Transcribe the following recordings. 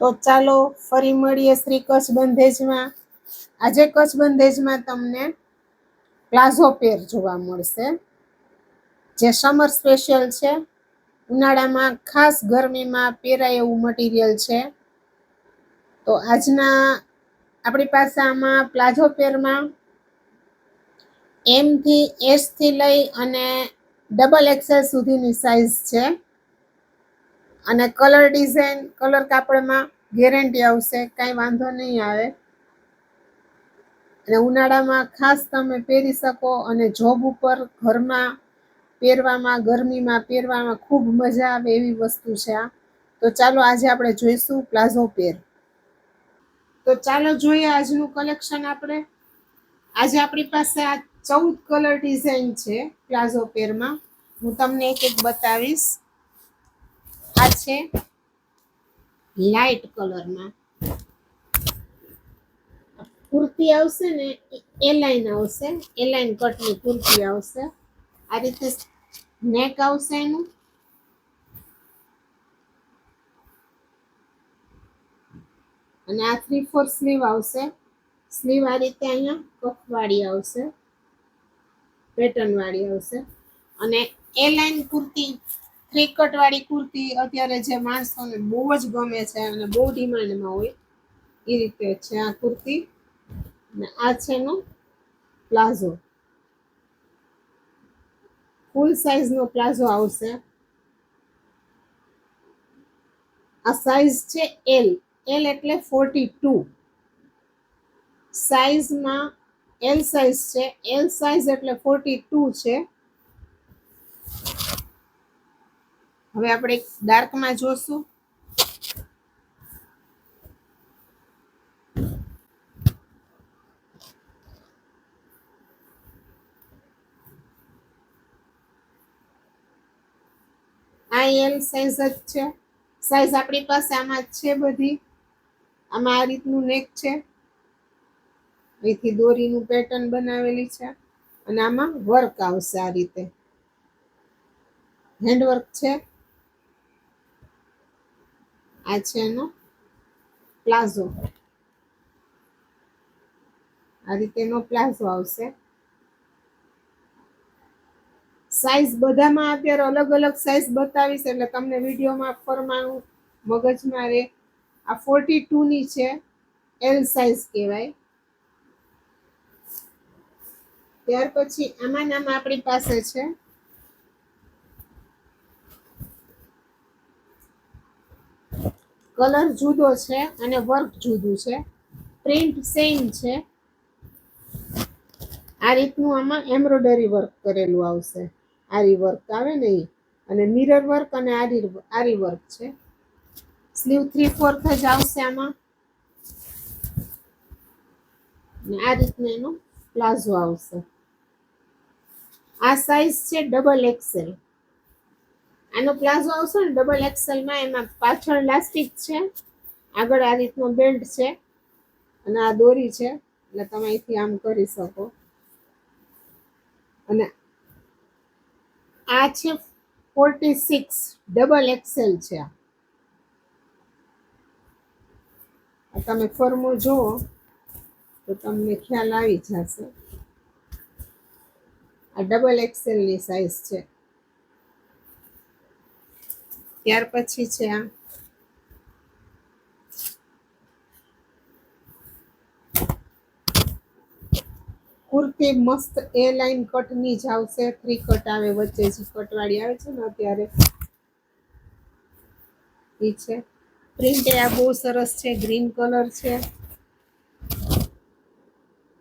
તો ચાલો ફરી મળીએ શ્રી કચ્છ બંધેજમાં. આજે કચ્છ બંધેજમાં તમને પ્લાઝો પેર જોવા મળશે, જે સમર સ્પેશિયલ છે. ઉનાળામાં ખાસ ગરમીમાં પહેરાય એવું મટીરિયલ છે. તો આજના આપણી પાસે આમાં પ્લાઝો પેરમાં એમ થી એસ થી લઈ અને ડબલ એક્સેલ સુધીની સાઈઝ છે. અને કલર ડિઝાઇન કલર કાપડમાં ગેરંટી આવશે, કાંઈ વાંધો નહીં આવે. અને ઉનાળામાં ખાસ તમે પહેરી શકો અને જોબ ઉપર ઘરમાં પહેરવામાં ગરમીમાં પહેરવામાં ખૂબ મજા આવે એવી વસ્તુ છે આ. તો ચાલો આજે આપણે જોઈશું પ્લાઝો પેર. તો ચાલો જોઈએ આજનું કલેક્શન. આજે આપણી પાસે આ 14 કલર ડિઝાઇન છે પ્લાઝો પેરમાં. હું તમને એક એક બતાવીશ. આ છે લાઇટ કલરમાં કુર્તી આવશે ને, એ લાઈન આવશે, એ લાઈન કટની કુર્તી આવશે. આ રીતે નેક આવશે એનું, અને આ 3/4 સ્લીવ આવશે. સ્લીવ આ રીતે અહીંયા કફવાળી આવશે, પેટર્ન વાળી આવશે. અને એ લાઈન કુર્તી, 3 કટ વાળી કુર્તી અત્યારે જે માણસોને બહુ જ ગમે છે અને બહુ ડિમાન્ડમાં હોય એ રીતે છે આ કુર્તી. અને આ છે એનો પ્લાઝો, ફૂલ સાઈઝ નો પ્લાઝો આવશે. આ સાઈઝ છે એલ. એલ એટલે 42 સાઈઝમાં એલ સાઈઝ છે. એલ સાઈઝ એટલે 42 છે. હવે આપણે ડાર્કમાં જોશું. આ એલ સાઈઝ જ છે. સાઈઝ આપણી પાસે આમાં છે બધી. આમાં આ રીતનું નેક છે, અહીંથી દોરીનું પેટર્ન બનાવેલી છે. અને આમાં વર્ક આવશે, આ રીતે હેન્ડવર્ક છે. આ છે એનો પ્લાઝો, આ રીતે એનો પ્લાઝો આવશે. સાઈઝ બધામાં અત્યારે અલગ અલગ સાઈઝ બતાવીશ એટલે તમને વિડીયોમાં ફરમાનું મગજમાં રહે. આ 42 ની છે, એલ સાઈઝ કહેવાય. ત્યાર પછી આમાં આપણી પાસે છે કલર જુદો છે અને વર્ક જુદું છે. પ્રિન્ટ સેમ છે. આ રીતનું આમાં એમ્બ્રોઇડરી વર્ક કરેલું આવશે, આરી વર્ક આવે ને એ. અને મિરર વર્ક અને આરી વર્ક છે. સ્લીવ 3/4 જ આવશે આમાં. અને આ રીતનું એનો પ્લાઝો આવશે. આ સાઈઝ છે ડબલ એક્સેલ. આનો પ્લાઝો આવશે ને ડબલ એક્સેલ માં, એમાં પાછળ લાસ્ટિક છે, આગળ આ રીતનો બેલ્ટ છે અને આ દોરી છે, એટલે તમે અહીંથી આમ કરી શકો. અને આ છે 46 ડબલ એક્સેલ છે. આ તમે ફોર્મો જુઓ તો તમને ખ્યાલ આવી જશે. આ ડબલ એક્સેલ ની સાઈઝ છે. ત્યાર પછી છે આ કુર્તી મસ્ત એ લાઈન કટની જ આવશે. 3 કટ આવે, વચ્ચે જે કટવાળી આવે છે ને અત્યારે એ છે. પ્રિન્ટ આ બહુ સરસ છે, ગ્રીન કલર છે.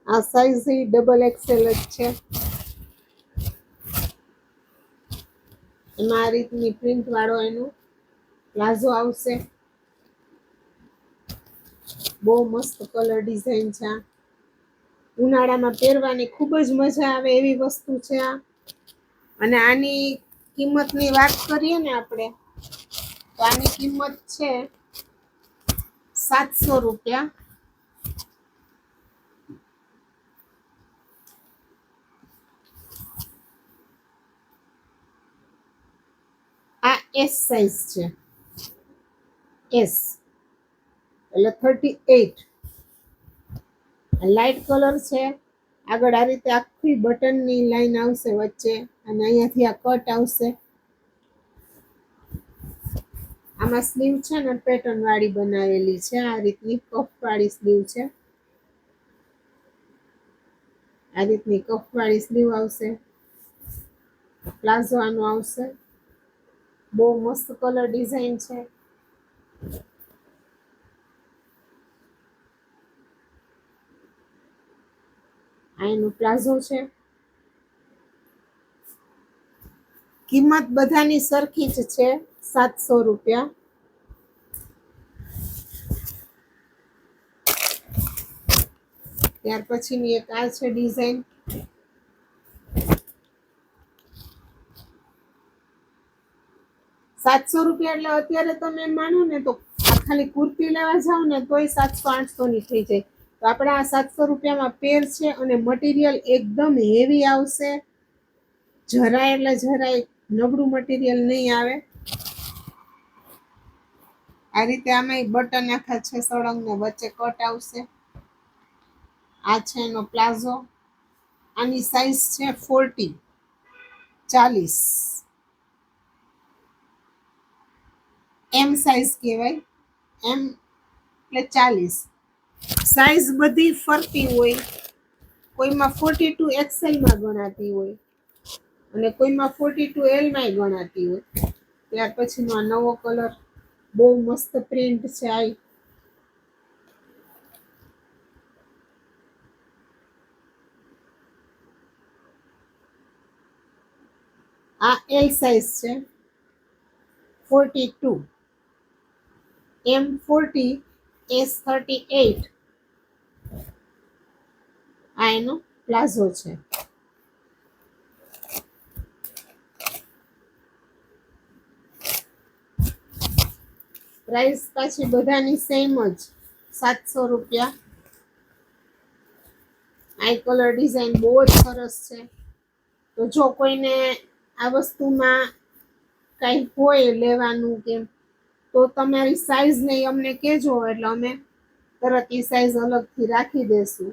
આ સાઈઝ ડબલ એક્સેલ જ છે. એમાં આ રીતની પ્રિન્ટ વાળો એનો પ્લાઝો આવશે. બહુ મસ્ત કલર ડિઝાઇન છે. ઉનાળામાં પહેરવાની ખૂબ જ મજા આવે એવી વસ્તુ છે આ. અને આની કિંમતની વાત કરીએ ને આપણે, તો આની કિંમત છે 700 રૂપિયા. આ એસ સાઈઝ છે, એસ. એટલે 38. લાઇટ કલર છે. આગળ આ રીતે આખી બટનની લાઈન આવશે વચ્ચે અને અહીંયાથી આ કટ આવશે. આમાં સ્લીવ છે ને પેટર્ન વાળી બનાવેલી છે. આ રીતની કફ વાળી સ્લીવ છે. આ રીતની કફ વાળી સ્લીવ આવશે. પ્લાઝો આનો આવશે. બહુ મસ્ત કલર ડિઝાઇન છે. આ એનો પ્લાઝો છે. કિંમત બધાની સરખી જ છે, 700 રૂપિયા. ત્યાર પછીની એક આ છે ડિઝાઇન. ₹700 એટલે અત્યારે તમે માનો ને તો ખાલી કુર્તી લેવા જાવ ને તોય 700-800 ની થઈ જાય. તો આપણે આ 700 રૂપિયામાં પેર છે અને મટીરિયલ એકદમ હેવી આવશે. જરાય એટલે જરાય નબળું મટીરિયલ નહીં આવે. આ રીતે આમાં બટન આખા છે સળંગ ને વચ્ચે કટ આવશે. આ છે એનો પ્લાઝો. આની સાઈઝ છે 40. એમ સાઈઝ કહેવાય. એમ એટલે 40. સાઈઝ બધી ફરતી હોય. કોઈમાં 42 એક્સેલમાં ગણાતી હોય અને કોઈમાં 42 એલમાં ગણાતી હોય. ત્યાર પછીનો આ નવો કલર, બહુ મસ્ત પ્રિન્ટ છે. આ એલ સાઈઝ છે 42. એમ 40, એસ 38. આ એનો પ્લાઝો છે. પ્રાઇસ પાછી બધાની સેમ જ, 700 રૂપિયા. આ કલર ડિઝાઇન બહુ જ સરસ છે. તો જો કોઈને આ વસ્તુમાં કંઈ હોય લેવાનું કે તો તમારી સાઈઝ ને અમને કહેજો એટલે અમે તરત એ સાઈઝ અલગથી રાખી દેશું.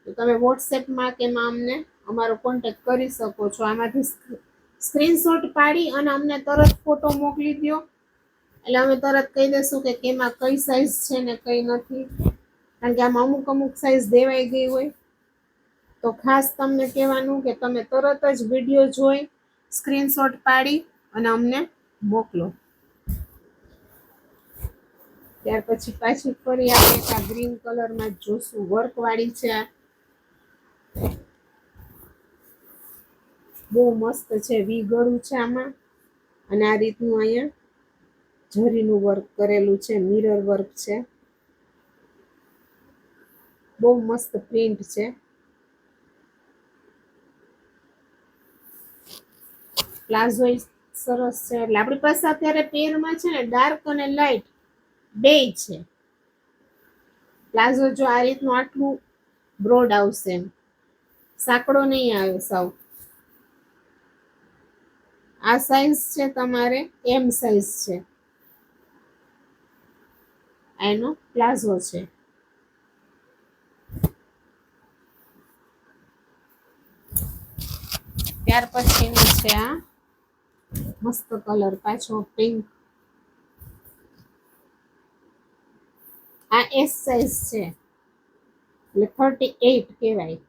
તો તમે વોટ્સએપમાં કે એમાં અમને અમારો કોન્ટેક્ટ કરી શકો છો. આમાંથી સ્ક્રીનશોટ પાડી અને અમને તરત ફોટો મોકલી દો એટલે અમે તરત કહી દઈશું કે કેમાં કઈ સાઈઝ છે ને કઈ નથી. કારણ કે આમાં અમુક સાઈઝ દેવાઈ ગઈ હોય. તો ખાસ તમને કહેવાનું કે તમે તરત જ વિડીયો જોઈ સ્ક્રીનશોટ પાડી અને અમને મોકલો. ત્યાર પછી પાછી ફરી આપણે આ ગ્રીન કલરમાં જોશું. વર્ક વાળી છે. આ બહુ મસ્ત છે. વી ગળું છે આમાં અને આ રીતનું અહીંયા જરીનું વર્ક કરેલું છે. મિરર વર્ક છે. બહુ મસ્ત પ્રિન્ટ છે. પ્લાઝો સરસ છે. એટલે આપણી પાસે અત્યારે પેરમાં છે ને ડાર્ક અને લાઇટ બેય છે. પ્લાઝો જો આ રીતનું આટલું બ્રોડ આવશે, એમ સાંકડો નહીં આવે સાવ. આ સાઈઝ છે તમારે એમ સાઈઝ છે. એનો પ્લાઝો છે. ત્યાર પછીની છે આ મસ્ત કલર, પાછો પિંક. આ એસ સાઈઝ છે એટલે 38 કહેવાય.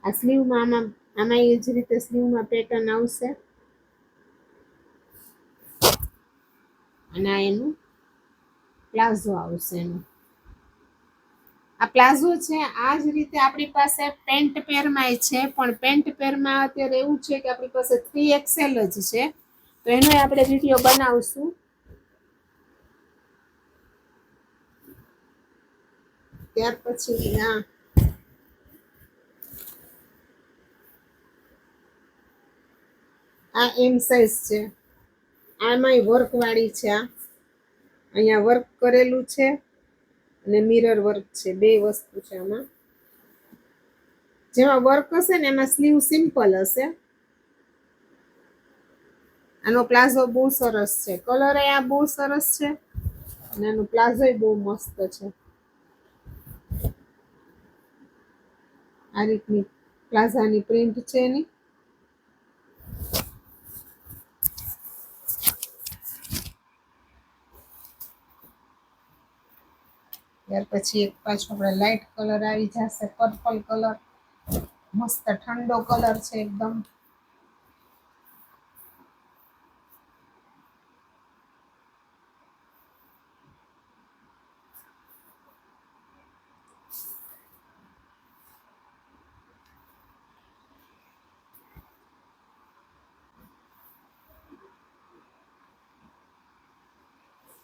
આ સ્લીવમાં આમાં એ જ રીતે સ્લીવમાં પેટર્ન આવશે અને આ એનું પ્લાઝો આવશે. એનું આ પ્લાઝો છે. આ જ રીતે આપણી પાસે પેન્ટ પેરમાં છે, પણ પેન્ટ પેરમાં અત્યારે એવું છે કે આપણી પાસે 3XL જ છે. તો એનો આપણે વિડીયો બનાવશું. ત્યાર પછી આ એમ સાઈઝ છે. આમાંય વર્ક વાળી છે. આ અહીંયા વર્ક કરેલું છે અને મિરર વર્ક છે. બે વસ્તુ છે આમાં. જેમાં વર્ક હશે ને એમાં સ્લીવ સિમ્પલ હશે આનો પ્લાઝો બહુ સરસ છે, કલર એ આ બહુ સરસ છે અને આનો પ્લાઝો બહુ મસ્ત છે. આ રીતની પ્લાઝાની પ્રિન્ટ છે એની. ત્યાર પછી એક પાછો આપણે લાઇટ કલર આવી જશે, પર્પલ કલર, મસ્ત ઠંડો કલર છે એકદમ.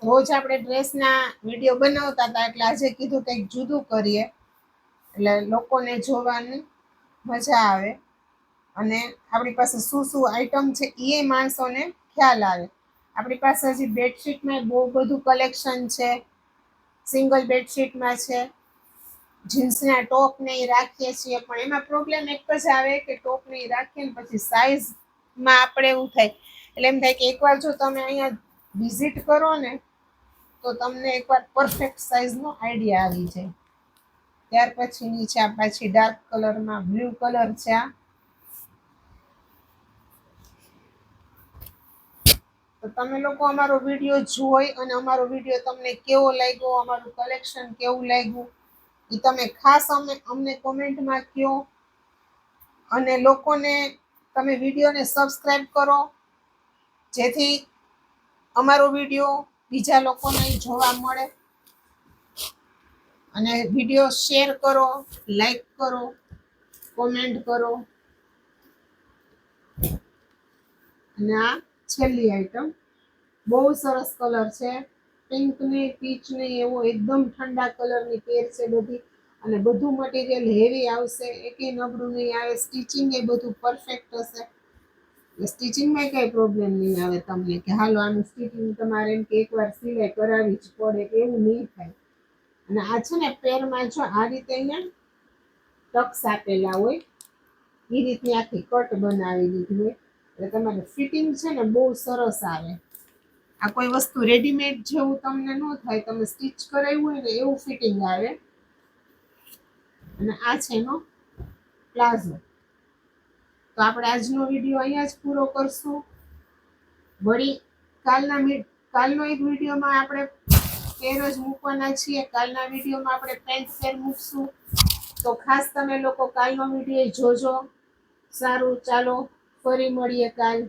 રોજ આપણે ડ્રેસના વિડીયો બનાવતા હતા એટલે આજે કીધું કંઈક જુદું કરીએ, એટલે લોકોને જોવાની મજા આવે અને આપણી પાસે શું શું આઈટમ છે એ માણસોને ખ્યાલ આવે. આપણી પાસે હજી બેડશીટમાં બહુ બધું કલેક્શન છે, સિંગલ બેડશીટમાં છે, જીન્સના ટોપ ને એ રાખીએ છીએ, પણ એમાં પ્રોબ્લેમ એક જ આવે કે ટોપ ને એ રાખીએ ને પછી સાઈઝમાં આપણે એવું થાય, એટલે એમ થાય કે એકવાર જો તમે અહીંયા વિઝિટ કરો ને તો તમને એકવાર પરફેક્ટ સાઈઝનો આઈડિયા આવી જાય. ત્યાર પછીની છે આ પાછી ડાર્ક કલરમાં બ્લુ કલર છે. આ તો તમે લોકો અમારો વિડીયો જોઈ અને અમારો વિડીયો તમને કેવો લાગ્યો, અમારું કલેક્શન કેવું લાગ્યું એ તમે ખાસ અમને કોમેન્ટમાં કહો. અને લોકોને તમે વિડીયોને સબસ્ક્રાઈબ કરો જેથી અમારો વિડીયો બીજા લોકોને જોવા મળે. અને વિડીયો શેર કરો, લાઈક કરો, કોમેન્ટ કરો. અને આ છેલ્લી આઈટમ બહુ સરસ કલર છે, પિંક ને પીચ ને એવો એકદમ ઠંડા કલરની પેર છે બધી, અને બધું મટીરિયલ હેવી આવશે, એકેય નબળું નહીં આવે, સ્ટિચિંગ એ બધું પરફેક્ટ હશે. સ્ટિચિંગમાં કઈ પ્રોબ્લેમ નહીં આવે તમને કે હાલો આનું સ્ટિચિંગ તમારે એમ કે એકવાર સિલાઈ કરાવવી જ પડે કે એવું નહીં થાય. અને આ છે ને પેરમાં જો આ રીતે અહીંયા ટક્સ આપેલા હોય એ રીતની આખી કટ બનાવી દીધી હોય એટલે તમારે ફિટિંગ છે ને બહુ સરસ આવે. આ કોઈ વસ્તુ રેડીમેડ જેવું તમને ન થાય, તમે સ્ટિચ કરાવ્યું હોય ને એવું ફિટિંગ આવે. અને આ છે એનો પ્લાઝો. તો આપણે આજનો વિડીયો અહીંયા જ પૂરો કરશું. વળી કાલનો એક વિડીયોમાં આપણે પેર જ મૂકવાના છીએ. કાલના વિડીયોમાં આપણે પેન્ટ પેર મૂકશું, તો ખાસ તમે લોકો કાલનો વિડીયો જોજો. સારું, ચાલો ફરી મળીએ કાલ.